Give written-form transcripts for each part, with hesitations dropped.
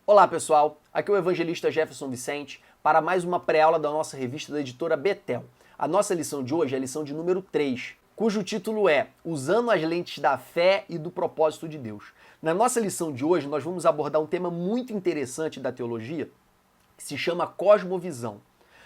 Olá pessoal, aqui é o evangelista Jefferson Vicente para mais uma pré-aula da nossa revista da editora Betel. A nossa lição de hoje é a lição de número 3, cujo título é Usando as lentes da fé e do propósito de Deus. Na nossa lição de hoje nós vamos abordar um tema muito interessante da teologia que se chama cosmovisão.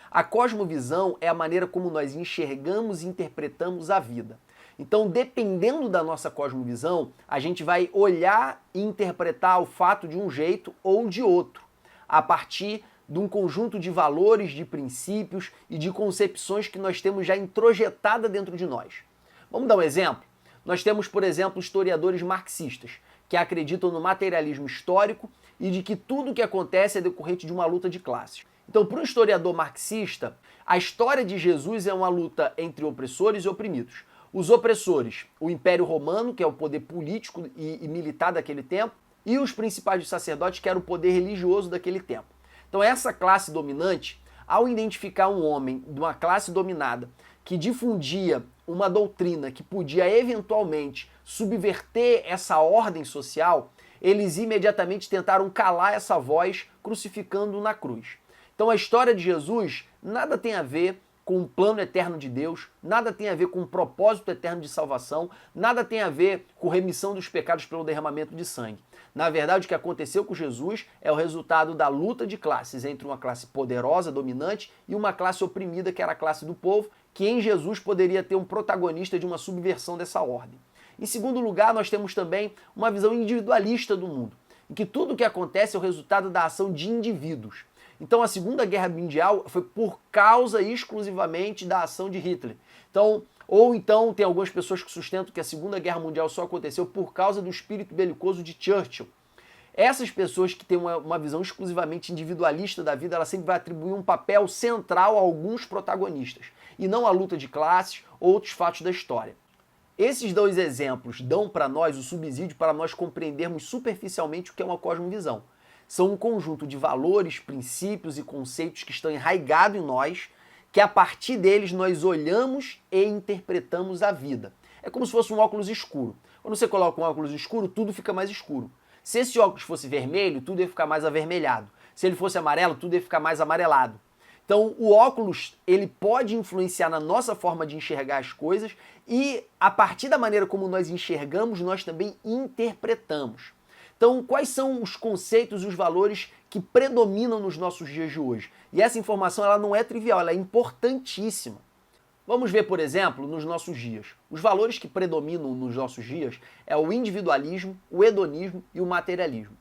A cosmovisão é a maneira como nós enxergamos e interpretamos a vida. Então, dependendo da nossa cosmovisão, a gente vai olhar e interpretar o fato de um jeito ou de outro, a partir de um conjunto de valores, de princípios e de concepções que nós temos já introjetada dentro de nós. Vamos dar um exemplo? Nós temos, por exemplo, historiadores marxistas, que acreditam no materialismo histórico e de que tudo o que acontece é decorrente de uma luta de classes. Então, para um historiador marxista, a história de Jesus é uma luta entre opressores e oprimidos. Os opressores, o Império Romano, que é o poder político e militar daquele tempo, e os principais sacerdotes, que era o poder religioso daquele tempo. Então essa classe dominante, ao identificar um homem de uma classe dominada que difundia uma doutrina que podia eventualmente subverter essa ordem social, eles imediatamente tentaram calar essa voz, crucificando-o na cruz. Então a história de Jesus nada tem a ver com o plano eterno de Deus, nada tem a ver com o propósito eterno de salvação, nada tem a ver com remissão dos pecados pelo derramamento de sangue. Na verdade, o que aconteceu com Jesus é o resultado da luta de classes entre uma classe poderosa, dominante, e uma classe oprimida, que era a classe do povo, que em Jesus poderia ter um protagonista de uma subversão dessa ordem. Em segundo lugar, nós temos também uma visão individualista do mundo, em que tudo o que acontece é o resultado da ação de indivíduos. Então a Segunda Guerra Mundial foi por causa exclusivamente da ação de Hitler. Então tem algumas pessoas que sustentam que a Segunda Guerra Mundial só aconteceu por causa do espírito belicoso de Churchill. Essas pessoas que têm uma visão exclusivamente individualista da vida, ela sempre vai atribuir um papel central a alguns protagonistas, e não a luta de classes ou outros fatos da história. Esses dois exemplos dão para nós o subsídio para nós compreendermos superficialmente o que é uma cosmovisão. São um conjunto de valores, princípios e conceitos que estão enraigados em nós, que a partir deles nós olhamos e interpretamos a vida. É como se fosse um óculos escuro. Quando você coloca um óculos escuro, tudo fica mais escuro. Se esse óculos fosse vermelho, tudo ia ficar mais avermelhado. Se ele fosse amarelo, tudo ia ficar mais amarelado. Então, o óculos, ele pode influenciar na nossa forma de enxergar as coisas e, a partir da maneira como nós enxergamos, nós também interpretamos. Então, quais são os conceitos e os valores que predominam nos nossos dias de hoje? E essa informação ela não é trivial, ela é importantíssima. Vamos ver, por exemplo, nos nossos dias. Os valores que predominam nos nossos dias é o individualismo, o hedonismo e o materialismo.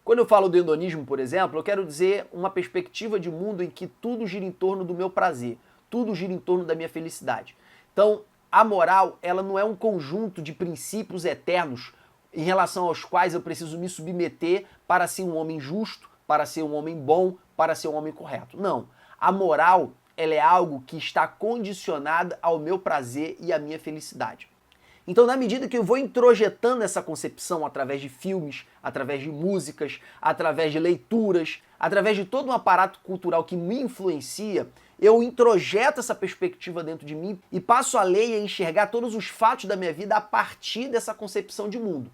Quando eu falo do hedonismo, por exemplo, eu quero dizer uma perspectiva de mundo em que tudo gira em torno do meu prazer, tudo gira em torno da minha felicidade. Então, a moral, ela não é um conjunto de princípios eternos em relação aos quais eu preciso me submeter para ser um homem justo, para ser um homem bom, para ser um homem correto. Não. A moral, ela é algo que está condicionada ao meu prazer e à minha felicidade. Então, na medida que eu vou introjetando essa concepção através de filmes, através de músicas, através de leituras, através de todo um aparato cultural que me influencia, eu introjeto essa perspectiva dentro de mim e passo a ler e a enxergar todos os fatos da minha vida a partir dessa concepção de mundo.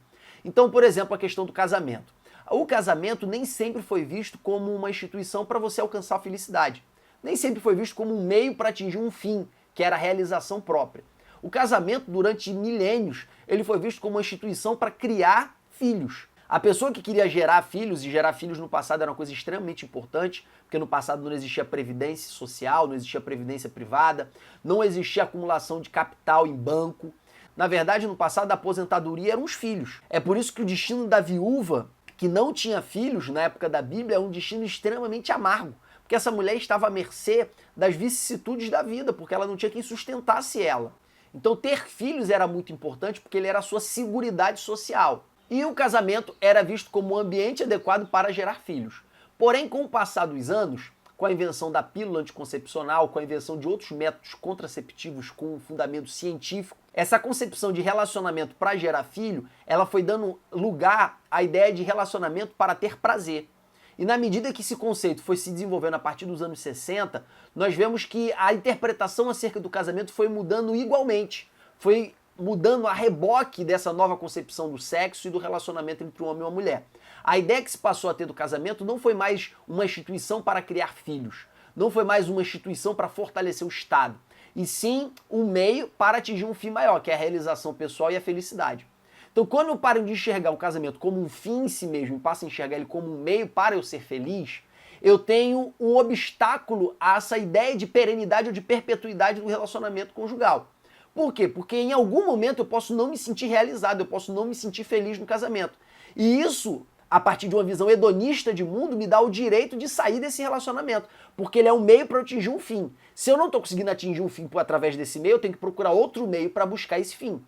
Então, por exemplo, a questão do casamento. O casamento nem sempre foi visto como uma instituição para você alcançar a felicidade. Nem sempre foi visto como um meio para atingir um fim, que era a realização própria. O casamento, durante milênios, ele foi visto como uma instituição para criar filhos. A pessoa que queria gerar filhos, e gerar filhos no passado era uma coisa extremamente importante, porque no passado não existia previdência social, não existia previdência privada, não existia acumulação de capital em banco. Na verdade, no passado, a aposentadoria eram os filhos. É por isso que o destino da viúva, que não tinha filhos na época da Bíblia, é um destino extremamente amargo. Porque essa mulher estava à mercê das vicissitudes da vida, porque ela não tinha quem sustentasse ela. Então ter filhos era muito importante porque ele era a sua seguridade social. E o casamento era visto como um ambiente adequado para gerar filhos. Porém, com o passar dos anos, com a invenção da pílula anticoncepcional, com a invenção de outros métodos contraceptivos com fundamento científico, essa concepção de relacionamento para gerar filho, ela foi dando lugar à ideia de relacionamento para ter prazer. E na medida que esse conceito foi se desenvolvendo a partir dos anos 60, nós vemos que a interpretação acerca do casamento foi mudando igualmente. Foi mudando a reboque dessa nova concepção do sexo e do relacionamento entre um homem e uma mulher. A ideia que se passou a ter do casamento não foi mais uma instituição para criar filhos, não foi mais uma instituição para fortalecer o Estado, e sim um meio para atingir um fim maior, que é a realização pessoal e a felicidade. Então, quando eu paro de enxergar o casamento como um fim em si mesmo e passo a enxergar ele como um meio para eu ser feliz, eu tenho um obstáculo a essa ideia de perenidade ou de perpetuidade do relacionamento conjugal. Por quê? Porque em algum momento eu posso não me sentir realizado, eu posso não me sentir feliz no casamento. E isso, a partir de uma visão hedonista de mundo, me dá o direito de sair desse relacionamento, porque ele é um meio para eu atingir um fim. Se eu não estou conseguindo atingir um fim através desse meio, eu tenho que procurar outro meio para buscar esse fim.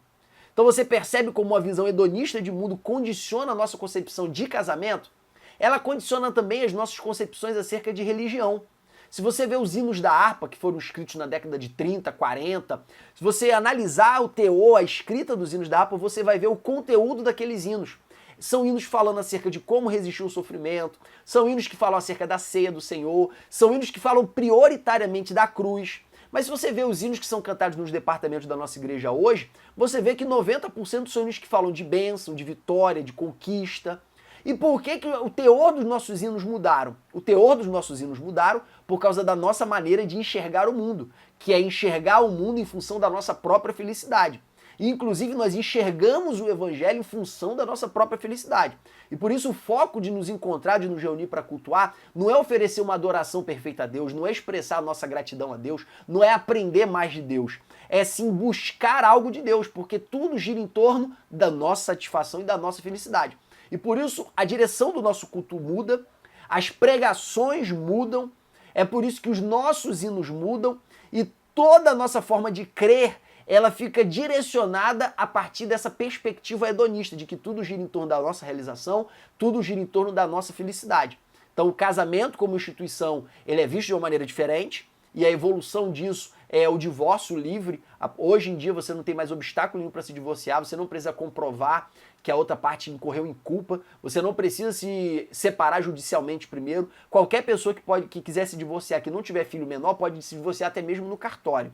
Então você percebe como uma visão hedonista de mundo condiciona a nossa concepção de casamento? Ela condiciona também as nossas concepções acerca de religião. Se você vê os hinos da harpa, que foram escritos na década de 30, 40, se você analisar o teor, a escrita dos hinos da harpa, você vai ver o conteúdo daqueles hinos. São hinos falando acerca de como resistir ao sofrimento, são hinos que falam acerca da ceia do Senhor, são hinos que falam prioritariamente da cruz. Mas se você vê os hinos que são cantados nos departamentos da nossa igreja hoje, você vê que 90% são hinos que falam de bênção, de vitória, de conquista. E por que o teor dos nossos hinos mudaram? O teor dos nossos hinos mudaram por causa da nossa maneira de enxergar o mundo, que é enxergar o mundo em função da nossa própria felicidade. E, inclusive, nós enxergamos o evangelho em função da nossa própria felicidade. E por isso o foco de nos encontrar, de nos reunir para cultuar, não é oferecer uma adoração perfeita a Deus, não é expressar a nossa gratidão a Deus, não é aprender mais de Deus. É sim buscar algo de Deus, porque tudo gira em torno da nossa satisfação e da nossa felicidade. E por isso a direção do nosso culto muda, as pregações mudam, é por isso que os nossos hinos mudam e toda a nossa forma de crer ela fica direcionada a partir dessa perspectiva hedonista, de que tudo gira em torno da nossa realização, tudo gira em torno da nossa felicidade. Então o casamento como instituição, ele é visto de uma maneira diferente, e a evolução disso é o divórcio livre. Hoje em dia você não tem mais obstáculo nenhum para se divorciar, você não precisa comprovar que a outra parte incorreu em culpa, você não precisa se separar judicialmente primeiro. Qualquer pessoa que quiser se divorciar, que não tiver filho menor, pode se divorciar até mesmo no cartório.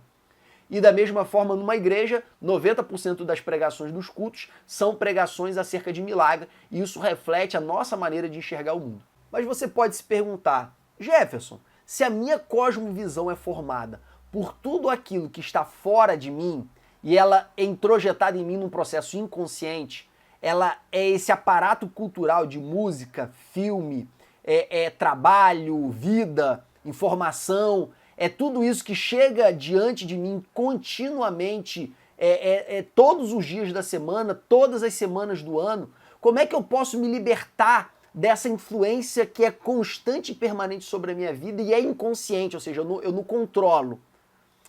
E da mesma forma, numa igreja, 90% das pregações dos cultos são pregações acerca de milagre, e isso reflete a nossa maneira de enxergar o mundo. Mas você pode se perguntar, Jefferson, se a minha cosmovisão é formada por tudo aquilo que está fora de mim, e ela é introjetada em mim num processo inconsciente, ela é esse aparato cultural de música, filme, trabalho, vida, informação, é tudo isso que chega diante de mim continuamente, todos os dias da semana, todas as semanas do ano. Como é que eu posso me libertar dessa influência que é constante e permanente sobre a minha vida e é inconsciente, ou seja, eu não controlo?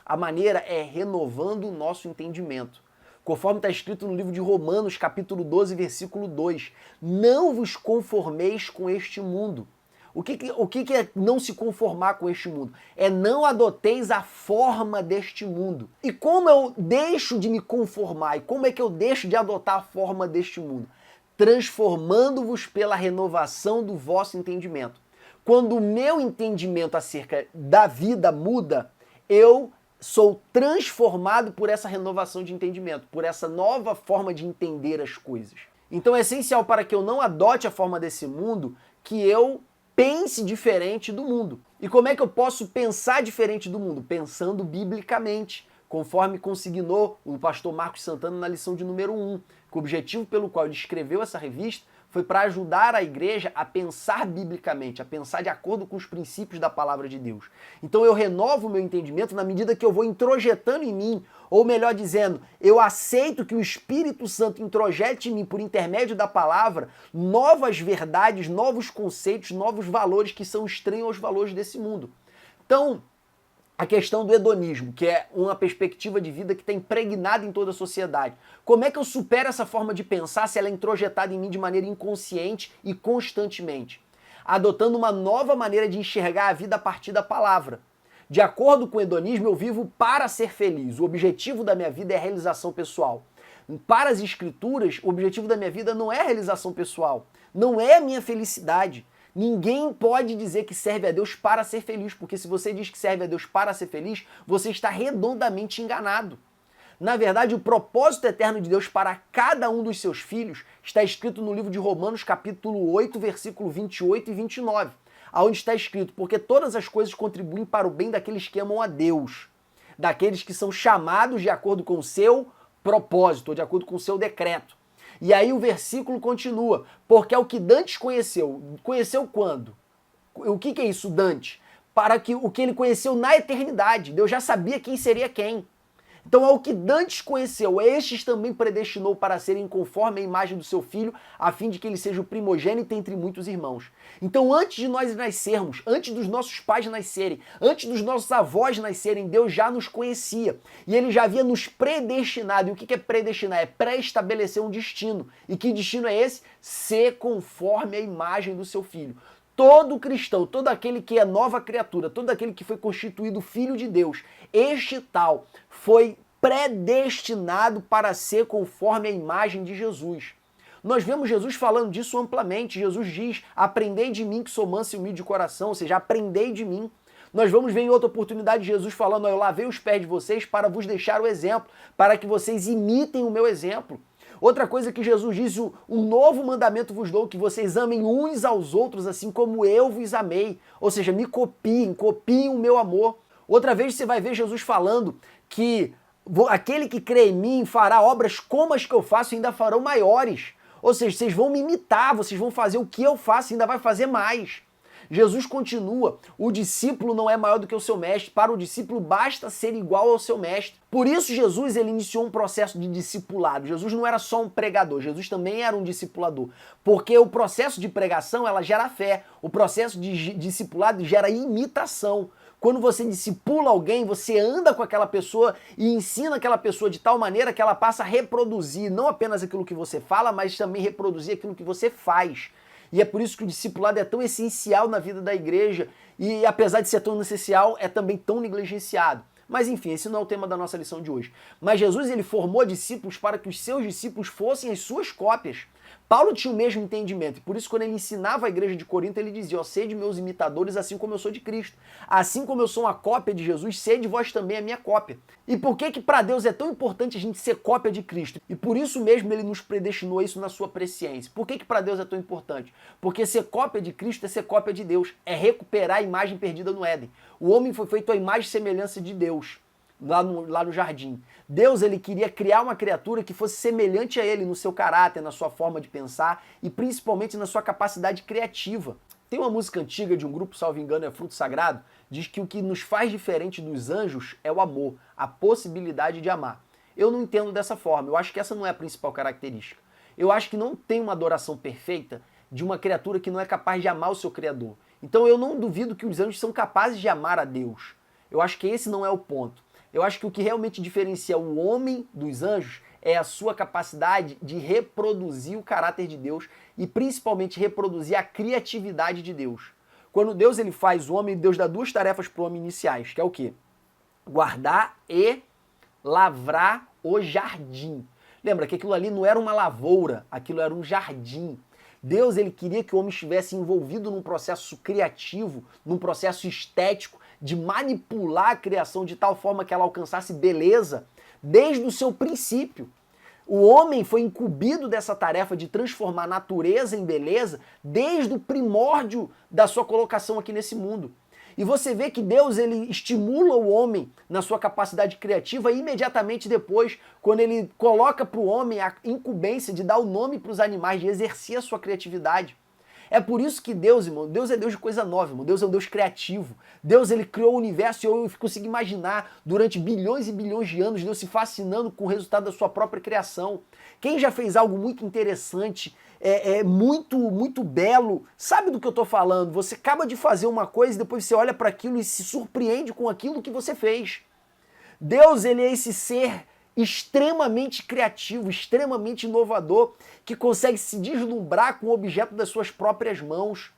A maneira é renovando o nosso entendimento. Conforme está escrito no livro de Romanos, capítulo 12, versículo 2. Não vos conformeis com este mundo. O que é não se conformar com este mundo? É não adoteis a forma deste mundo. E como eu deixo de me conformar? E como é que eu deixo de adotar a forma deste mundo? Transformando-vos pela renovação do vosso entendimento. Quando o meu entendimento acerca da vida muda, eu sou transformado por essa renovação de entendimento, por essa nova forma de entender as coisas. Então é essencial para que eu não adote a forma desse mundo que eu pense diferente do mundo. E como é que eu posso pensar diferente do mundo? Pensando biblicamente, conforme consignou o pastor Marcos Santana na lição de número 1, que o objetivo pelo qual ele escreveu essa revista foi para ajudar a igreja a pensar biblicamente, a pensar de acordo com os princípios da palavra de Deus. Então eu renovo o meu entendimento na medida que eu vou introjetando em mim, ou melhor dizendo, eu aceito que o Espírito Santo introjete em mim, por intermédio da palavra, novas verdades, novos conceitos, novos valores que são estranhos aos valores desse mundo. Então, a questão do hedonismo, que é uma perspectiva de vida que está impregnada em toda a sociedade. Como é que eu supero essa forma de pensar se ela é introjetada em mim de maneira inconsciente e constantemente? Adotando uma nova maneira de enxergar a vida a partir da palavra. De acordo com o hedonismo, eu vivo para ser feliz. O objetivo da minha vida é a realização pessoal. Para as escrituras, o objetivo da minha vida não é a realização pessoal, não é a minha felicidade. Ninguém pode dizer que serve a Deus para ser feliz, porque se você diz que serve a Deus para ser feliz, você está redondamente enganado. Na verdade, o propósito eterno de Deus para cada um dos seus filhos está escrito no livro de Romanos, capítulo 8, versículo 28 e 29, onde está escrito: porque todas as coisas contribuem para o bem daqueles que amam a Deus, daqueles que são chamados de acordo com o seu propósito, ou de acordo com o seu decreto. E aí o versículo continua: porque é o que Dantes conheceu. Conheceu quando? O que é isso, Dantes? Para que o que ele conheceu na eternidade. Deus já sabia quem seria quem. Então, ao que Dantes conheceu, estes também predestinou para serem conforme a imagem do seu filho, a fim de que ele seja o primogênito entre muitos irmãos. Então, antes de nós nascermos, antes dos nossos pais nascerem, antes dos nossos avós nascerem, Deus já nos conhecia. E ele já havia nos predestinado. E o que é predestinar? É pré-estabelecer um destino. E que destino é esse? Ser conforme a imagem do seu filho. Todo cristão, todo aquele que é nova criatura, todo aquele que foi constituído filho de Deus, este tal foi predestinado para ser conforme a imagem de Jesus. Nós vemos Jesus falando disso amplamente. Jesus diz: aprendei de mim que sou manso e humilde de coração, ou seja, aprendei de mim. Nós vamos ver em outra oportunidade Jesus falando: eu lavei os pés de vocês para vos deixar o exemplo, para que vocês imitem o meu exemplo. Outra coisa que Jesus disse: um novo mandamento vos dou, que vocês amem uns aos outros, assim como eu vos amei. Ou seja, me copiem o meu amor. Outra vez você vai ver Jesus falando que aquele que crê em mim fará obras como as que eu faço e ainda farão maiores. Ou seja, vocês vão me imitar, vocês vão fazer o que eu faço e ainda vai fazer mais. Jesus continua: o discípulo não é maior do que o seu mestre, para o discípulo basta ser igual ao seu mestre. Por isso Jesus ele iniciou um processo de discipulado. Jesus não era só um pregador, Jesus também era um discipulador. Porque o processo de pregação ela gera fé, o processo de discipulado gera imitação. Quando você discipula alguém, você anda com aquela pessoa e ensina aquela pessoa de tal maneira que ela passa a reproduzir não apenas aquilo que você fala, mas também reproduzir aquilo que você faz. E é por isso que o discipulado é tão essencial na vida da igreja e, apesar de ser tão essencial, é também tão negligenciado. Mas enfim, esse não é o tema da nossa lição de hoje. Mas Jesus ele formou discípulos para que os seus discípulos fossem as suas cópias. Paulo tinha o mesmo entendimento, e por isso quando ele ensinava a igreja de Corinto, ele dizia: ó, sede meus imitadores, assim como eu sou de Cristo. Assim como eu sou uma cópia de Jesus, sede vós também a minha cópia. E por que para Deus é tão importante a gente ser cópia de Cristo? E por isso mesmo ele nos predestinou isso na sua presciência. Por que para Deus é tão importante? Porque ser cópia de Cristo é ser cópia de Deus, é recuperar a imagem perdida no Éden. O homem foi feito à imagem e semelhança de Deus. Lá no jardim. Deus ele queria criar uma criatura que fosse semelhante a ele no seu caráter, na sua forma de pensar e principalmente na sua capacidade criativa. Tem uma música antiga de um grupo, salvo engano, é Fruto Sagrado, diz que o que nos faz diferente dos anjos é o amor, a possibilidade de amar. Eu não entendo dessa forma, eu acho que essa não é a principal característica. Eu acho que não tem uma adoração perfeita de uma criatura que não é capaz de amar o seu Criador. Então eu não duvido que os anjos são capazes de amar a Deus. Eu acho que esse não é o ponto. Eu acho que o que realmente diferencia o homem dos anjos é a sua capacidade de reproduzir o caráter de Deus e principalmente reproduzir a criatividade de Deus. Quando Deus ele faz o homem, Deus dá duas tarefas para o homem iniciais, que é o quê? Guardar e lavrar o jardim. Lembra que aquilo ali não era uma lavoura, aquilo era um jardim. Deus ele queria que o homem estivesse envolvido num processo criativo, num processo estético, de manipular a criação de tal forma que ela alcançasse beleza desde o seu princípio. O homem foi incumbido dessa tarefa de transformar a natureza em beleza desde o primórdio da sua colocação aqui nesse mundo. E você vê que Deus ele estimula o homem na sua capacidade criativa imediatamente depois, quando ele coloca para o homem a incumbência de dar o nome para os animais, de exercer a sua criatividade. É por isso que Deus, irmão, Deus é Deus de coisa nova, irmão. Deus é um Deus criativo. Deus, ele criou o universo e eu consigo imaginar, durante bilhões e bilhões de anos, Deus se fascinando com o resultado da sua própria criação. Quem já fez algo muito interessante, muito belo, sabe do que eu estou falando? Você acaba de fazer uma coisa e depois você olha para aquilo e se surpreende com aquilo que você fez. Deus, ele é esse ser extremamente criativo, extremamente inovador, que consegue se deslumbrar com o objeto das suas próprias mãos.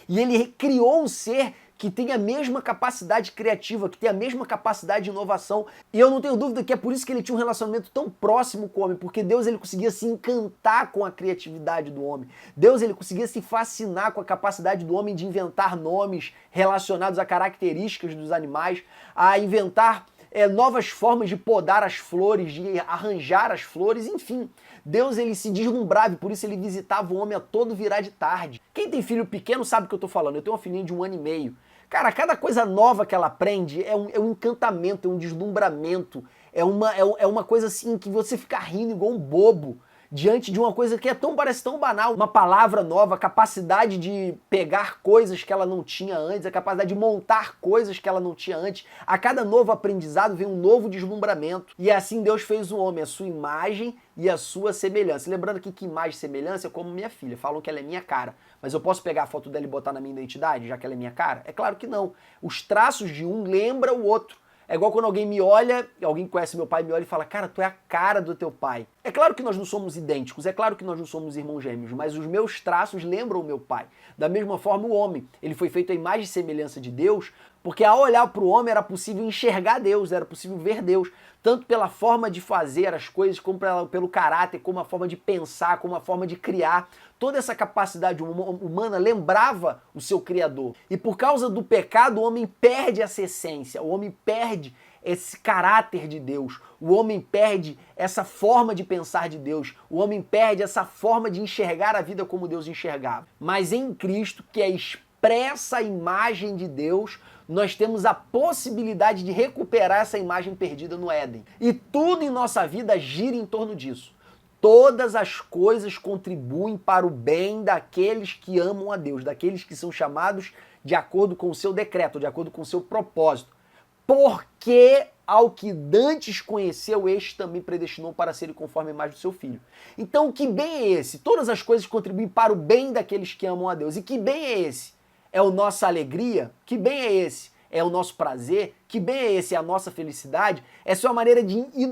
E ele criou um ser que tem a mesma capacidade criativa, que tem a mesma capacidade de inovação. E eu não tenho dúvida que é por isso que ele tinha um relacionamento tão próximo com o homem, porque Deus ele conseguia se encantar com a criatividade do homem. Deus ele conseguia se fascinar com a capacidade do homem de inventar nomes relacionados a características dos animais, a inventar novas formas de podar as flores, de arranjar as flores, enfim. Deus, ele se deslumbrava e por isso ele visitava o homem a todo virar de tarde. Quem tem filho pequeno sabe o que eu tô falando. Eu tenho uma filhinha de 1 ano e meio. Cara, cada coisa nova que ela aprende é um encantamento, é um deslumbramento, é uma coisa assim que você fica rindo igual um bobo diante de uma coisa que parece tão banal, uma palavra nova, a capacidade de pegar coisas que ela não tinha antes, a capacidade de montar coisas que ela não tinha antes. A cada novo aprendizado vem um novo deslumbramento. E assim Deus fez o homem, a sua imagem e a sua semelhança. Lembrando aqui que imagem e semelhança é como minha filha, falam que ela é minha cara. Mas eu posso pegar a foto dela e botar na minha identidade, já que ela é minha cara? É claro que não. Os traços de um lembram o outro. É igual quando alguém me olha, alguém que conhece meu pai me olha e fala, cara, tu é a cara do teu pai. É claro que nós não somos idênticos, é claro que nós não somos irmãos gêmeos, mas os meus traços lembram o meu pai. Da mesma forma o homem, ele foi feito à imagem e semelhança de Deus, porque ao olhar para o homem era possível enxergar Deus, era possível ver Deus, tanto pela forma de fazer as coisas, como pelo caráter, como a forma de pensar, como a forma de criar. Toda essa capacidade humana lembrava o seu Criador. E por causa do pecado, o homem perde essa essência, o homem perde esse caráter de Deus, o homem perde essa forma de pensar de Deus, o homem perde essa forma de enxergar a vida como Deus enxergava. Mas em Cristo, que é expressa imagem de Deus, nós temos a possibilidade de recuperar essa imagem perdida no Éden. E tudo em nossa vida gira em torno disso. Todas as coisas contribuem para o bem daqueles que amam a Deus, daqueles que são chamados de acordo com o seu decreto, de acordo com o seu propósito. Porque ao que dantes conheceu, este também predestinou para serem conforme a imagem do seu Filho. Então, que bem é esse? Todas as coisas contribuem para o bem daqueles que amam a Deus. E que bem é esse? É a nossa alegria? Que bem é esse? É o nosso prazer? Que bem é esse? É a nossa felicidade? Essa é uma maneira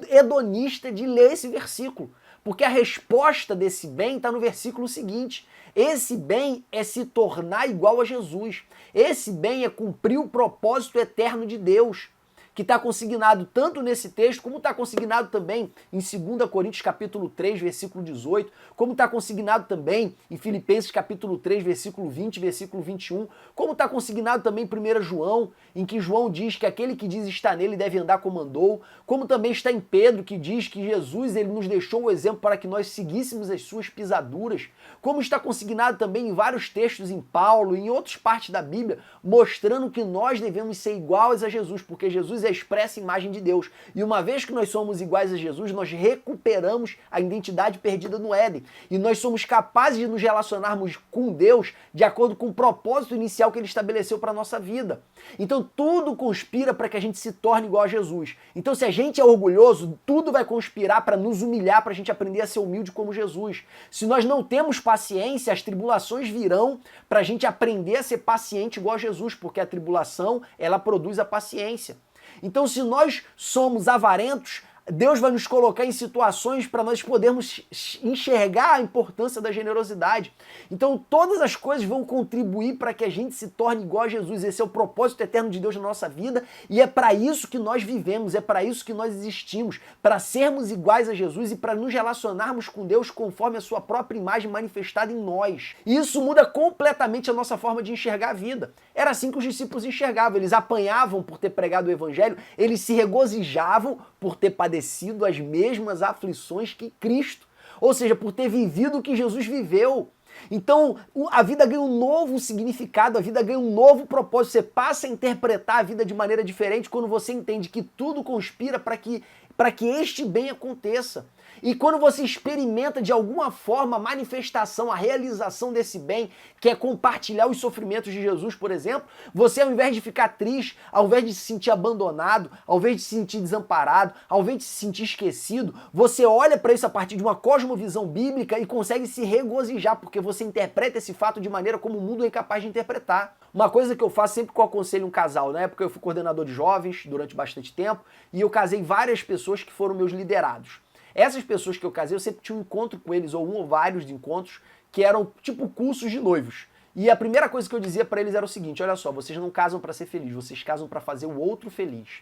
hedonista de ler esse versículo. Porque a resposta desse bem está no versículo seguinte. Esse bem é se tornar igual a Jesus. Esse bem é cumprir o propósito eterno de Deus, que está consignado tanto nesse texto, como está consignado também em 2 Coríntios capítulo 3, versículo 18, como está consignado também em Filipenses capítulo 3, versículo 20, versículo 21, como está consignado também em 1 João, em que João diz que aquele que diz estar nele deve andar como andou, como também está em Pedro, que diz que Jesus ele nos deixou o exemplo para que nós seguíssemos as suas pisaduras, como está consignado também em vários textos em Paulo e em outras partes da Bíblia, mostrando que nós devemos ser iguais a Jesus, porque Jesus é a expressa imagem de Deus. E uma vez que nós somos iguais a Jesus, nós recuperamos a identidade perdida no Éden. E nós somos capazes de nos relacionarmos com Deus de acordo com o propósito inicial que Ele estabeleceu para a nossa vida. Então tudo conspira para que a gente se torne igual a Jesus. Então se a gente é orgulhoso, tudo vai conspirar para nos humilhar, para a gente aprender a ser humilde como Jesus. Se nós não temos paciência, as tribulações virão para a gente aprender a ser paciente igual a Jesus, porque a tribulação, ela produz a paciência. Então, se nós somos avarentos, Deus vai nos colocar em situações para nós podermos enxergar a importância da generosidade. Então, todas as coisas vão contribuir para que a gente se torne igual a Jesus. Esse é o propósito eterno de Deus na nossa vida e é para isso que nós vivemos, é para isso que nós existimos, para sermos iguais a Jesus e para nos relacionarmos com Deus conforme a sua própria imagem manifestada em nós. E isso muda completamente a nossa forma de enxergar a vida. Era assim que os discípulos enxergavam. Eles apanhavam por ter pregado o evangelho, eles se regozijavam por ter padecido as mesmas aflições que Cristo, ou seja, por ter vivido o que Jesus viveu. Então, a vida ganha um novo significado, a vida ganha um novo propósito. Você passa a interpretar a vida de maneira diferente quando você entende que tudo conspira para que este bem aconteça. E quando você experimenta de alguma forma a manifestação, a realização desse bem, que é compartilhar os sofrimentos de Jesus, por exemplo, você ao invés de ficar triste, ao invés de se sentir abandonado, ao invés de se sentir desamparado, ao invés de se sentir esquecido, você olha para isso a partir de uma cosmovisão bíblica e consegue se regozijar, porque você interpreta esse fato de maneira como o mundo é incapaz de interpretar. Uma coisa que eu faço sempre que eu aconselho um casal, na época eu fui coordenador de jovens durante bastante tempo, e eu casei várias pessoas que foram meus liderados. Essas pessoas que eu casei, eu sempre tinha um encontro com eles, ou um ou vários encontros, que eram tipo cursos de noivos. E a primeira coisa que eu dizia para eles era o seguinte, olha só, vocês não casam para ser feliz, vocês casam para fazer o outro feliz.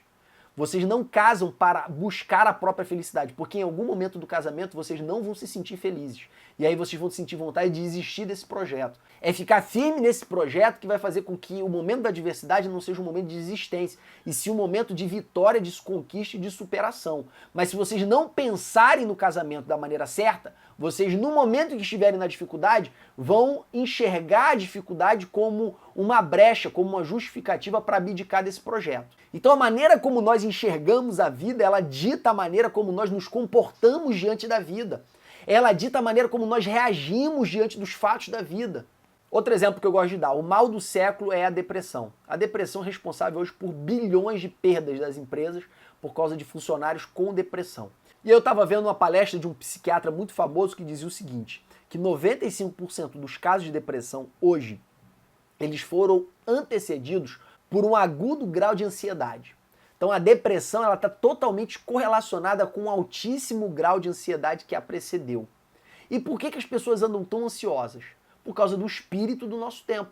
Vocês não casam para buscar a própria felicidade, porque em algum momento do casamento vocês não vão se sentir felizes. E aí vocês vão sentir vontade de desistir desse projeto. É ficar firme nesse projeto que vai fazer com que o momento da adversidade não seja um momento de desistência, e sim um momento de vitória, de conquista e de superação. Mas se vocês não pensarem no casamento da maneira certa, vocês, no momento em que estiverem na dificuldade, vão enxergar a dificuldade como uma brecha, como uma justificativa para abdicar desse projeto. Então a maneira como nós enxergamos a vida, ela dita a maneira como nós nos comportamos diante da vida. Ela dita a maneira como nós reagimos diante dos fatos da vida. Outro exemplo que eu gosto de dar, o mal do século é a depressão. A depressão é responsável hoje por bilhões de perdas das empresas por causa de funcionários com depressão. E eu estava vendo uma palestra de um psiquiatra muito famoso que dizia o seguinte, que 95% dos casos de depressão hoje, eles foram antecedidos por um agudo grau de ansiedade. Então a depressão ela está totalmente correlacionada com um altíssimo grau de ansiedade que a precedeu. E por que as pessoas andam tão ansiosas? Por causa do espírito do nosso tempo.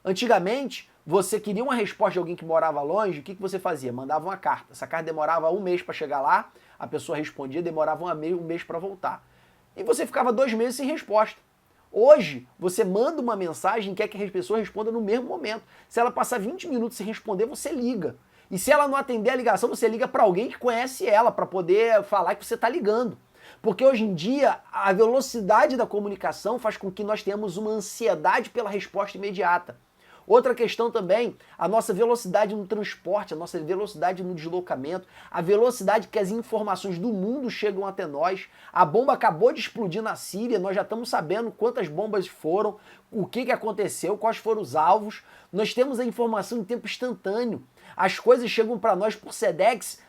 Antigamente, você queria uma resposta de alguém que morava longe, o que você fazia? Mandava uma carta. Essa carta demorava um mês para chegar lá, a pessoa respondia, demorava um mês para voltar. E você ficava 2 meses sem resposta. Hoje, você manda uma mensagem e quer que a pessoa responda no mesmo momento. Se ela passar 20 minutos sem responder, você liga. E se ela não atender a ligação, você liga para alguém que conhece ela, para poder falar que você está ligando. Porque hoje em dia, a velocidade da comunicação faz com que nós tenhamos uma ansiedade pela resposta imediata. Outra questão também, a nossa velocidade no transporte, a nossa velocidade no deslocamento, a velocidade que as informações do mundo chegam até nós. A bomba acabou de explodir na Síria, nós já estamos sabendo quantas bombas foram, o que aconteceu, quais foram os alvos. Nós temos a informação em tempo instantâneo. As coisas chegam para nós por Sedex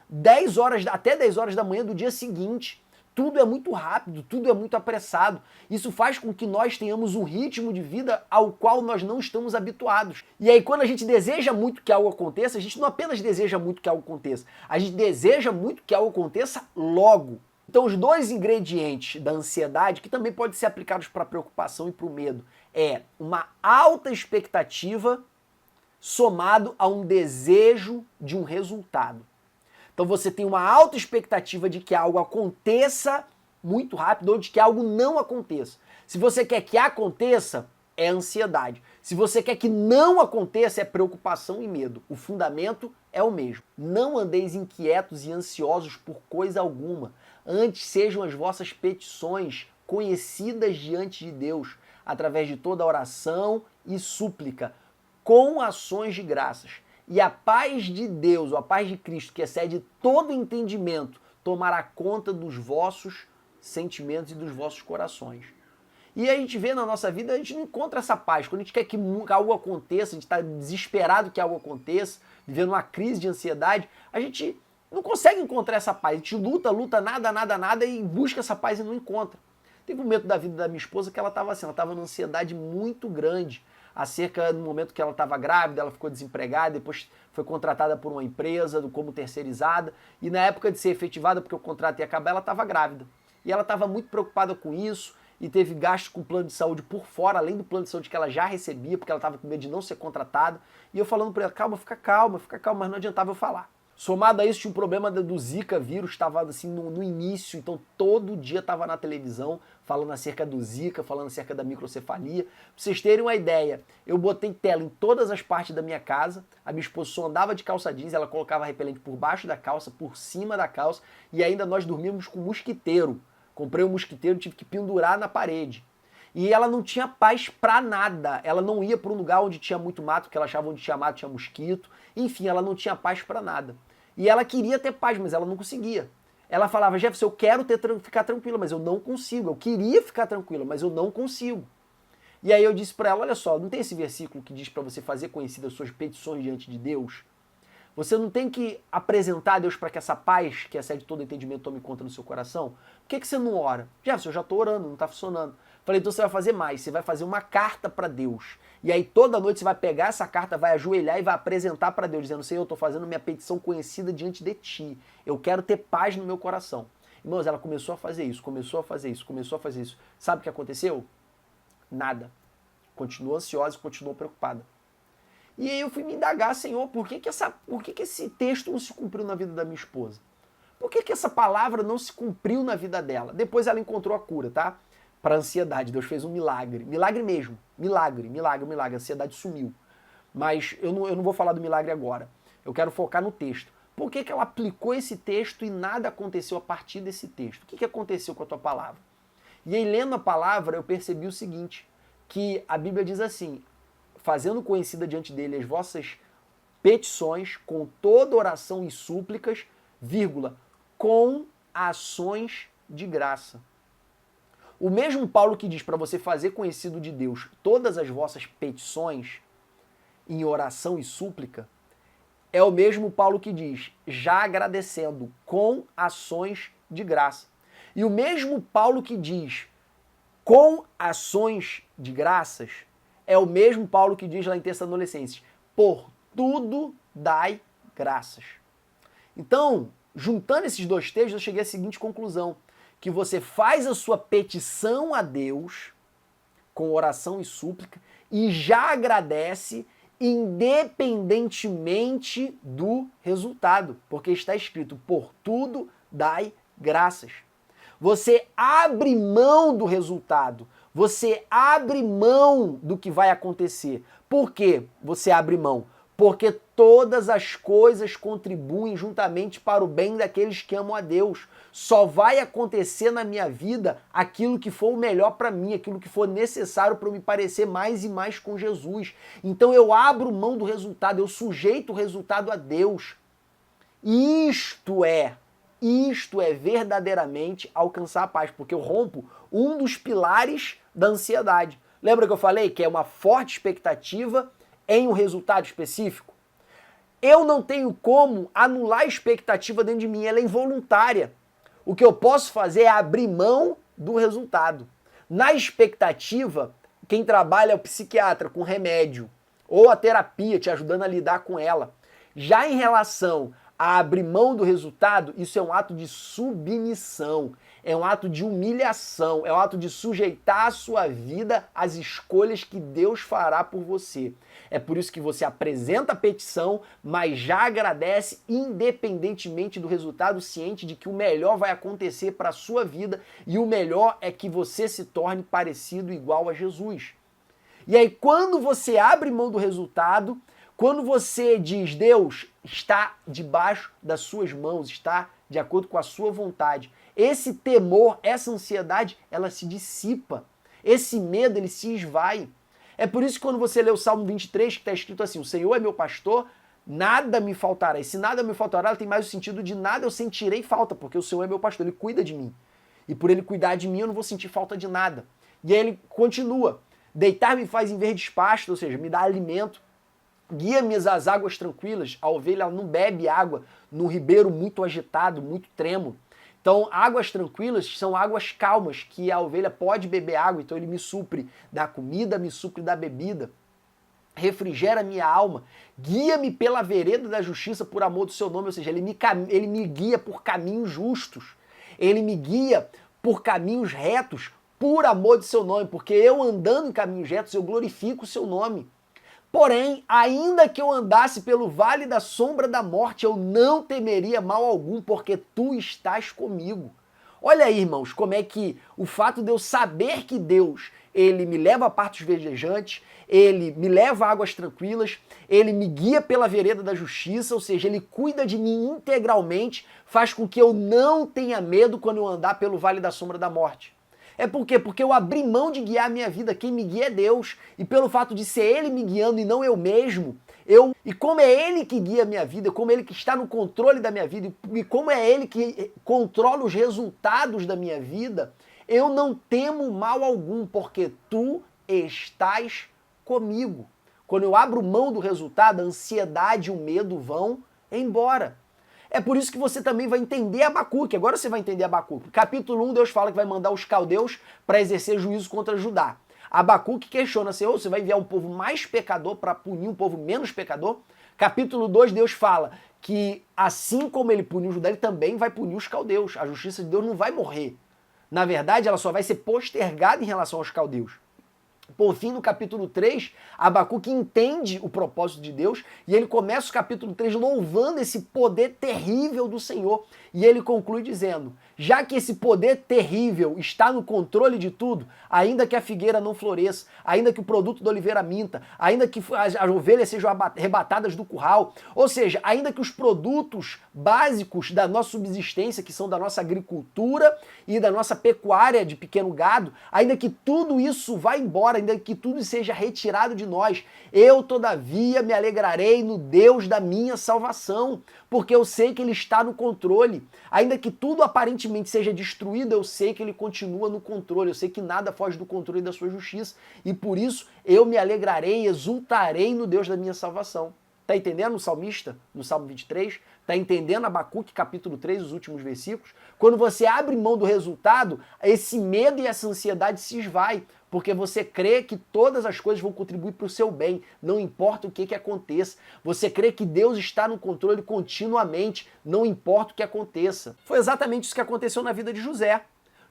até 10 horas da manhã do dia seguinte. Tudo é muito rápido, tudo é muito apressado. Isso faz com que nós tenhamos um ritmo de vida ao qual nós não estamos habituados. E aí, quando a gente deseja muito que algo aconteça, a gente não apenas deseja muito que algo aconteça, a gente deseja muito que algo aconteça logo. Então, os 2 ingredientes da ansiedade, que também podem ser aplicados para a preocupação e para o medo, é uma alta expectativa somado a um desejo de um resultado. Então você tem uma alta expectativa de que algo aconteça muito rápido ou de que algo não aconteça. Se você quer que aconteça, é ansiedade. Se você quer que não aconteça, é preocupação e medo. O fundamento é o mesmo. Não andeis inquietos e ansiosos por coisa alguma. Antes sejam as vossas petições conhecidas diante de Deus, através de toda oração e súplica, com ações de graças. E a paz de Deus, ou a paz de Cristo, que excede todo entendimento, tomará conta dos vossos sentimentos e dos vossos corações. E a gente vê na nossa vida, a gente não encontra essa paz. Quando a gente quer que algo aconteça, a gente está desesperado que algo aconteça, vivendo uma crise de ansiedade, a gente não consegue encontrar essa paz. A gente luta, nada e busca essa paz e não encontra. Teve um momento da vida da minha esposa que ela estava assim, ela estava numa ansiedade muito grande, acerca do momento que ela estava grávida, ela ficou desempregada, depois foi contratada por uma empresa como terceirizada, e na época de ser efetivada, porque o contrato ia acabar, ela estava grávida. E ela estava muito preocupada com isso, e teve gastos com o plano de saúde por fora, além do plano de saúde que ela já recebia, porque ela estava com medo de não ser contratada, e eu falando para ela, calma, fica calma, mas não adiantava eu falar. Somado a isso, tinha um problema do Zika vírus, estava assim no início, então todo dia estava na televisão falando acerca do Zika, falando acerca da microcefalia. Pra vocês terem uma ideia, eu botei tela em todas as partes da minha casa, a minha esposa só andava de calça jeans, ela colocava repelente por baixo da calça, por cima da calça, e ainda nós dormíamos com mosquiteiro. Comprei um mosquiteiro, tive que pendurar na parede. E ela não tinha paz pra nada. Ela não ia para um lugar onde tinha muito mato, porque ela achava onde tinha mato tinha mosquito. Enfim, ela não tinha paz pra nada. E ela queria ter paz, mas ela não conseguia. Ela falava, Jefferson, eu quero ficar tranquila, mas eu não consigo. Eu queria ficar tranquila, mas eu não consigo. E aí eu disse pra ela, olha só, não tem esse versículo que diz pra você fazer conhecidas as suas petições diante de Deus? Você não tem que apresentar a Deus para que essa paz, que excede todo entendimento, tome conta no seu coração? Por que você não ora? Jefferson, eu já estou orando, não está funcionando. Falei, então você vai fazer mais, você vai fazer uma carta para Deus. E aí toda noite você vai pegar essa carta, vai ajoelhar e vai apresentar para Deus, dizendo, Senhor, eu estou fazendo minha petição conhecida diante de Ti. Eu quero ter paz no meu coração. Irmãos, ela começou a fazer isso. Sabe o que aconteceu? Nada. Continuou ansiosa e continuou preocupada. E aí eu fui me indagar, Senhor, por que esse texto não se cumpriu na vida da minha esposa? Por que essa palavra não se cumpriu na vida dela? Depois ela encontrou a cura, tá? Para a ansiedade. Deus fez um milagre. Milagre mesmo. Milagre. A ansiedade sumiu. Mas eu não vou falar do milagre agora. Eu quero focar no texto. Por que ela aplicou esse texto e nada aconteceu a partir desse texto? O que aconteceu com a tua palavra? E aí, lendo a palavra, eu percebi o seguinte, que a Bíblia diz assim, fazendo conhecida diante dele as vossas petições com toda oração e súplicas, vírgula, com ações de graça. O mesmo Paulo que diz para você fazer conhecido de Deus todas as vossas petições em oração e súplica, é o mesmo Paulo que diz, já agradecendo com ações de graça. E o mesmo Paulo que diz, com ações de graças, é o mesmo Paulo que diz lá em Tessalonicenses, por tudo dai graças. Então, juntando esses dois textos, eu cheguei à seguinte conclusão, que você faz a sua petição a Deus, com oração e súplica, e já agradece independentemente do resultado, porque está escrito, por tudo dai graças. Você abre mão do resultado, você abre mão do que vai acontecer. Por que você abre mão? Porque todas as coisas contribuem juntamente para o bem daqueles que amam a Deus. Só vai acontecer na minha vida aquilo que for o melhor para mim, aquilo que for necessário para eu me parecer mais e mais com Jesus. Então eu abro mão do resultado, eu sujeito o resultado a Deus. Isto é verdadeiramente alcançar a paz, porque eu rompo um dos pilares da ansiedade. Lembra que eu falei que é uma forte expectativa em um resultado específico? Eu não tenho como anular a expectativa dentro de mim, ela é involuntária. O que eu posso fazer é abrir mão do resultado. Na expectativa, quem trabalha é o psiquiatra com remédio, ou a terapia te ajudando a lidar com ela. Já em relação a abrir mão do resultado, isso é um ato de submissão, é um ato de humilhação, é um ato de sujeitar a sua vida às escolhas que Deus fará por você. É por isso que você apresenta a petição, mas já agradece independentemente do resultado, ciente de que o melhor vai acontecer para a sua vida e o melhor é que você se torne parecido igual a Jesus. E aí quando você abre mão do resultado, quando você diz, Deus está debaixo das suas mãos, está de acordo com a sua vontade, esse temor, essa ansiedade, ela se dissipa. Esse medo, ele se esvai. É por isso que quando você lê o Salmo 23, que está escrito assim, o Senhor é meu pastor, nada me faltará. E se nada me faltará, ela tem mais o sentido de nada eu sentirei falta, porque o Senhor é meu pastor, ele cuida de mim. E por ele cuidar de mim, eu não vou sentir falta de nada. E aí ele continua, deitar-me faz em verdes pastos, ou seja, me dá alimento, guia-me às águas tranquilas, a ovelha ela não bebe água num ribeiro muito agitado, muito trêmulo. Então, águas tranquilas são águas calmas, que a ovelha pode beber água, então ele me supre da comida, me supre da bebida, refrigera minha alma, guia-me pela vereda da justiça por amor do seu nome, ou seja, ele me guia por caminhos justos, ele me guia por caminhos retos, por amor do seu nome, porque eu andando em caminhos retos, eu glorifico o seu nome. Porém, ainda que eu andasse pelo vale da sombra da morte, eu não temeria mal algum, porque tu estás comigo. Olha aí, irmãos, como é que o fato de eu saber que Deus, ele me leva a partos verdejantes, ele me leva a águas tranquilas, ele me guia pela vereda da justiça, ou seja, ele cuida de mim integralmente, faz com que eu não tenha medo quando eu andar pelo vale da sombra da morte. É por quê? Porque eu abri mão de guiar a minha vida, quem me guia é Deus, e pelo fato de ser Ele me guiando e não eu mesmo, e como é Ele que guia a minha vida, como é Ele que está no controle da minha vida, e como é Ele que controla os resultados da minha vida, eu não temo mal algum, porque tu estás comigo. Quando eu abro mão do resultado, a ansiedade e o medo vão embora. É por isso que você também vai entender Abacuque. Agora você vai entender Abacuque. Capítulo 1, Deus fala que vai mandar os caldeus para exercer juízo contra Judá. Abacuque questiona, Senhor, você vai enviar um povo mais pecador para punir um povo menos pecador? Capítulo 2, Deus fala que assim como ele puniu Judá, ele também vai punir os caldeus. A justiça de Deus não vai morrer. Na verdade, ela só vai ser postergada em relação aos caldeus. Por fim, no capítulo 3, Abacuque entende o propósito de Deus e ele começa o capítulo 3 louvando esse poder terrível do Senhor. E ele conclui dizendo: já que esse poder terrível está no controle de tudo, ainda que a figueira não floresça, ainda que o produto da oliveira minta, ainda que as ovelhas sejam arrebatadas do curral, ou seja, ainda que os produtos básicos da nossa subsistência, que são da nossa agricultura e da nossa pecuária de pequeno gado, ainda que tudo isso vá embora, ainda que tudo seja retirado de nós, eu todavia me alegrarei no Deus da minha salvação, porque eu sei que Ele está no controle. Ainda que tudo aparentemente seja destruído, eu sei que Ele continua no controle, eu sei que nada foge do controle da sua justiça, e por isso eu me alegrarei e exultarei no Deus da minha salvação. Tá entendendo o salmista, no Salmo 23? Tá entendendo Abacuque, capítulo 3, os últimos versículos? Quando você abre mão do resultado, esse medo e essa ansiedade se esvai, porque você crê que todas as coisas vão contribuir para o seu bem, não importa o que aconteça. Você crê que Deus está no controle continuamente, não importa o que aconteça. Foi exatamente isso que aconteceu na vida de José.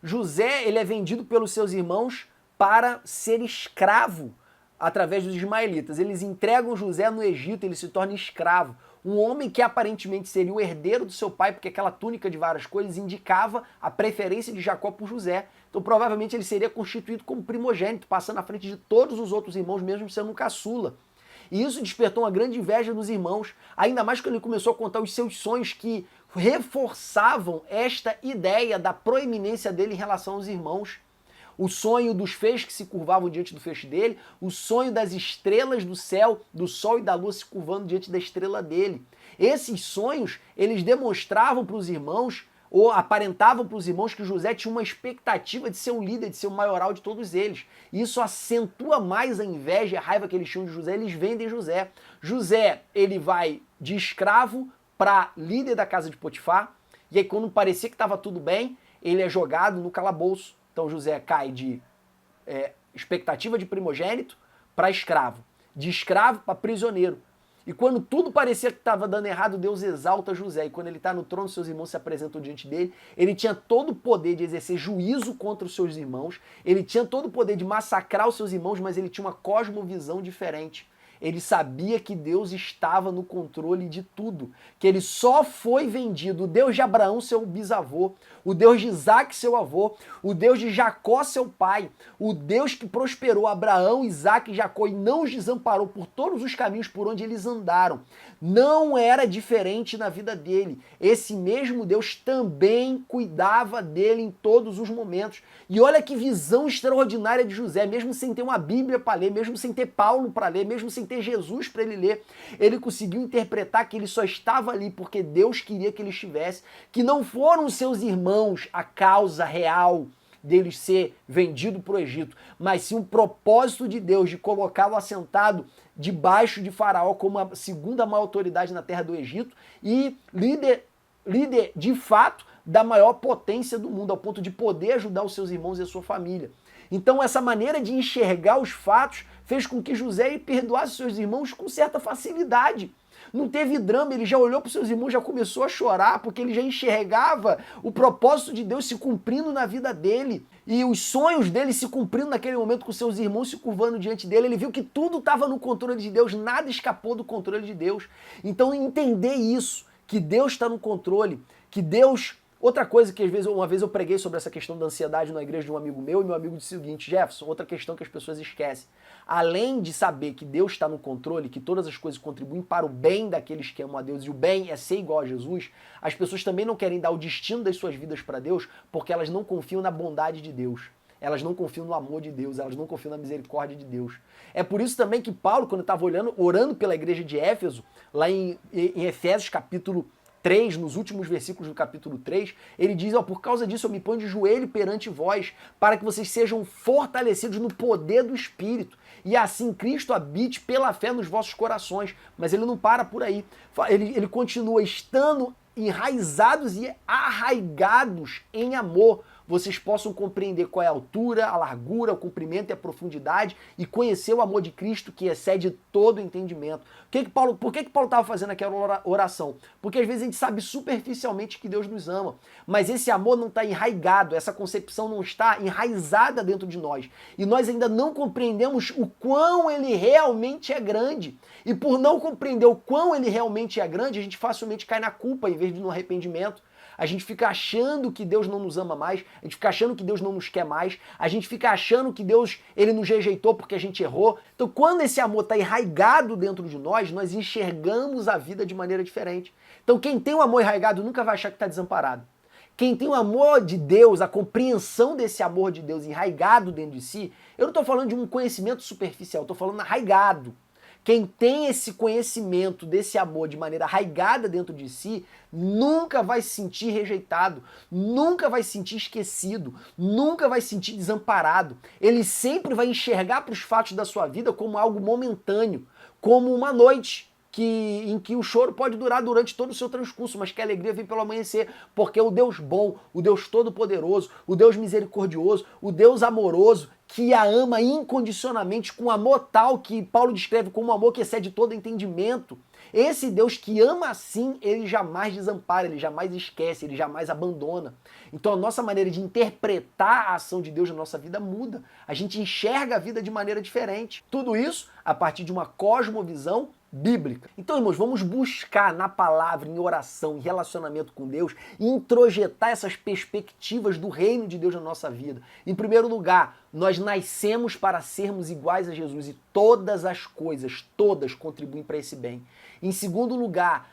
José, ele é vendido pelos seus irmãos para ser escravo através dos ismaelitas. Eles entregam José no Egito, ele se torna escravo. Um homem que aparentemente seria o herdeiro do seu pai, porque aquela túnica de várias cores indicava a preferência de Jacó por José. Então provavelmente ele seria constituído como primogênito, passando à frente de todos os outros irmãos, mesmo sendo um caçula. E isso despertou uma grande inveja nos irmãos, ainda mais quando ele começou a contar os seus sonhos que reforçavam esta ideia da proeminência dele em relação aos irmãos. O sonho dos feixes que se curvavam diante do feixe dele, o sonho das estrelas do céu, do sol e da lua se curvando diante da estrela dele. Esses sonhos, eles demonstravam para os irmãos, ou aparentavam para os irmãos que José tinha uma expectativa de ser o líder, de ser o maioral de todos eles. Isso acentua mais a inveja e a raiva que eles tinham de José, eles vendem José. José, ele vai de escravo para líder da casa de Potifar, e aí quando parecia que estava tudo bem, ele é jogado no calabouço. Então José cai de expectativa de primogênito para escravo, de escravo para prisioneiro. E quando tudo parecia que estava dando errado, Deus exalta José. E quando ele está no trono, seus irmãos se apresentam diante dele. Ele tinha todo o poder de exercer juízo contra os seus irmãos. Ele tinha todo o poder de massacrar os seus irmãos, mas ele tinha uma cosmovisão diferente. Ele sabia que Deus estava no controle de tudo, que ele só foi vendido, o Deus de Abraão, seu bisavô, o Deus de Isaac, seu avô, o Deus de Jacó, seu pai, o Deus que prosperou Abraão, Isaac e Jacó e não os desamparou por todos os caminhos por onde eles andaram. Não era diferente na vida dele. Esse mesmo Deus também cuidava dele em todos os momentos. E olha que visão extraordinária de José, mesmo sem ter uma Bíblia para ler, mesmo sem ter Paulo para ler, mesmo sem ter Jesus para ele ler, ele conseguiu interpretar que ele só estava ali porque Deus queria que ele estivesse, que não foram os seus irmãos a causa real dele ser vendido para o Egito, mas sim o propósito de Deus de colocá-lo assentado debaixo de Faraó como a segunda maior autoridade na terra do Egito e líder de fato da maior potência do mundo, ao ponto de poder ajudar os seus irmãos e a sua família. Então essa maneira de enxergar os fatos fez com que José perdoasse seus irmãos com certa facilidade. Não teve drama, ele já olhou para os seus irmãos, já começou a chorar, porque ele já enxergava o propósito de Deus se cumprindo na vida dele. E os sonhos dele se cumprindo naquele momento com seus irmãos se curvando diante dele. Ele viu que tudo estava no controle de Deus, nada escapou do controle de Deus. Então entender isso, que Deus está no controle, que Deus... Outra coisa que uma vez eu preguei sobre essa questão da ansiedade na igreja de um amigo meu, e meu amigo disse o seguinte: Jefferson, outra questão que as pessoas esquecem. Além de saber que Deus está no controle, que todas as coisas contribuem para o bem daqueles que amam a Deus, e o bem é ser igual a Jesus, as pessoas também não querem dar o destino das suas vidas para Deus porque elas não confiam na bondade de Deus. Elas não confiam no amor de Deus, elas não confiam na misericórdia de Deus. É por isso também que Paulo, quando estava orando pela igreja de Éfeso, lá em Efésios capítulo 3, nos últimos versículos do capítulo 3, ele diz, por causa disso eu me ponho de joelho perante vós, para que vocês sejam fortalecidos no poder do Espírito, e assim Cristo habite pela fé nos vossos corações. Mas ele não para por aí, ele continua estando enraizados e arraigados em amor, vocês possam compreender qual é a altura, a largura, o comprimento e a profundidade e conhecer o amor de Cristo que excede todo entendimento. Por que Paulo estava fazendo aquela oração? Porque às vezes a gente sabe superficialmente que Deus nos ama, mas esse amor não está enraigado, essa concepção não está enraizada dentro de nós. E nós ainda não compreendemos o quão ele realmente é grande. E por não compreender o quão ele realmente é grande, a gente facilmente cai na culpa em vez de no arrependimento. A gente fica achando que Deus não nos ama mais, a gente fica achando que Deus não nos quer mais, a gente fica achando que Deus ele nos rejeitou porque a gente errou. Então, quando esse amor está enraigado dentro de nós enxergamos a vida de maneira diferente. Então, quem tem um amor enraigado nunca vai achar que está desamparado. Quem tem o amor de Deus, a compreensão desse amor de Deus enraigado dentro de si, eu não estou falando de um conhecimento superficial, estou falando arraigado. Quem tem esse conhecimento desse amor de maneira arraigada dentro de si, nunca vai se sentir rejeitado, nunca vai se sentir esquecido, nunca vai se sentir desamparado. Ele sempre vai enxergar para os fatos da sua vida como algo momentâneo, como uma noite em que o choro pode durar durante todo o seu transcurso, mas que a alegria vem pelo amanhecer, porque o Deus bom, o Deus todo-poderoso, o Deus misericordioso, o Deus amoroso, que a ama incondicionalmente, com amor tal que Paulo descreve como um amor que excede todo entendimento. Esse Deus que ama assim, ele jamais desampara, ele jamais esquece, ele jamais abandona. Então a nossa maneira de interpretar a ação de Deus na nossa vida muda. A gente enxerga a vida de maneira diferente. Tudo isso a partir de uma cosmovisão bíblica. Então, irmãos, vamos buscar na palavra, em oração, em relacionamento com Deus, introjetar essas perspectivas do reino de Deus na nossa vida. Em primeiro lugar, nós nascemos para sermos iguais a Jesus e todas as coisas, todas contribuem para esse bem. Em segundo lugar,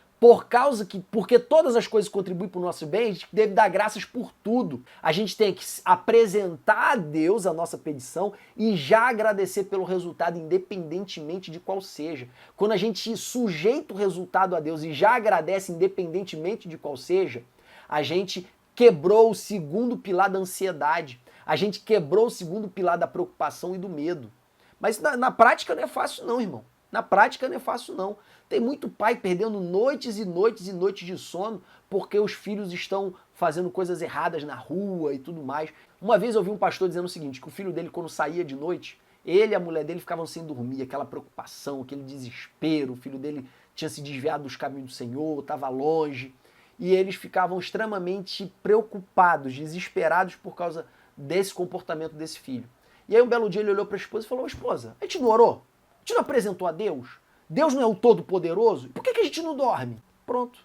porque todas as coisas contribuem para o nosso bem, a gente deve dar graças por tudo. A gente tem que apresentar a Deus a nossa petição e já agradecer pelo resultado, independentemente de qual seja. Quando a gente sujeita o resultado a Deus e já agradece independentemente de qual seja, a gente quebrou o segundo pilar da ansiedade. A gente quebrou o segundo pilar da preocupação e do medo. Mas na prática não é fácil não, irmão. Na prática não é fácil não. Tem muito pai perdendo noites e noites e noites de sono porque os filhos estão fazendo coisas erradas na rua e tudo mais. Uma vez eu vi um pastor dizendo o seguinte, que o filho dele quando saía de noite, ele e a mulher dele ficavam sem dormir, aquela preocupação, aquele desespero, o filho dele tinha se desviado dos caminhos do Senhor, estava longe, e eles ficavam extremamente preocupados, desesperados por causa desse comportamento desse filho. E aí um belo dia ele olhou para a esposa e falou, esposa, a gente não orou? A gente não apresentou a Deus? Deus não é o Todo-Poderoso? Por que a gente não dorme? Pronto,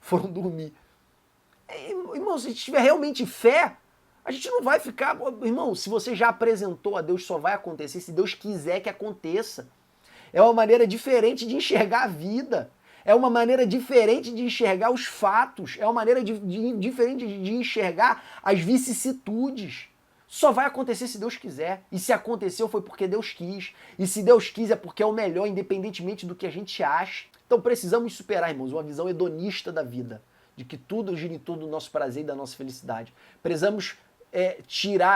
foram dormir. Irmão, se a gente tiver realmente fé, a gente não vai ficar... Irmão, se você já apresentou a Deus, só vai acontecer se Deus quiser que aconteça. É uma maneira diferente de enxergar a vida. É uma maneira diferente de enxergar os fatos. É uma maneira diferente de enxergar as vicissitudes. Só vai acontecer se Deus quiser. E se aconteceu foi porque Deus quis. E se Deus quis é porque é o melhor, independentemente do que a gente acha. Então precisamos superar, irmãos, uma visão hedonista da vida. De que tudo gira em torno do nosso prazer e da nossa felicidade. Precisamos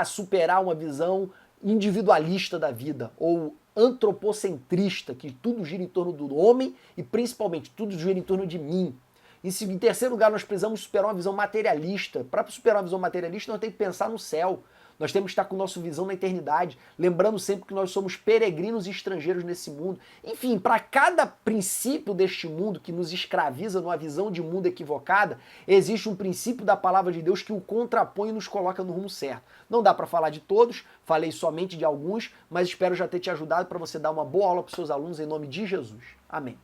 superar uma visão individualista da vida. Ou antropocentrista, que tudo gira em torno do homem e principalmente tudo gira em torno de mim. Em terceiro lugar, nós precisamos superar uma visão materialista. Para superar uma visão materialista, nós temos que pensar no céu. Nós temos que estar com nossa visão na eternidade, lembrando sempre que nós somos peregrinos e estrangeiros nesse mundo. Enfim, para cada princípio deste mundo que nos escraviza numa visão de mundo equivocada, existe um princípio da palavra de Deus que o contrapõe e nos coloca no rumo certo. Não dá para falar de todos, falei somente de alguns, mas espero já ter te ajudado para você dar uma boa aula para os seus alunos em nome de Jesus. Amém.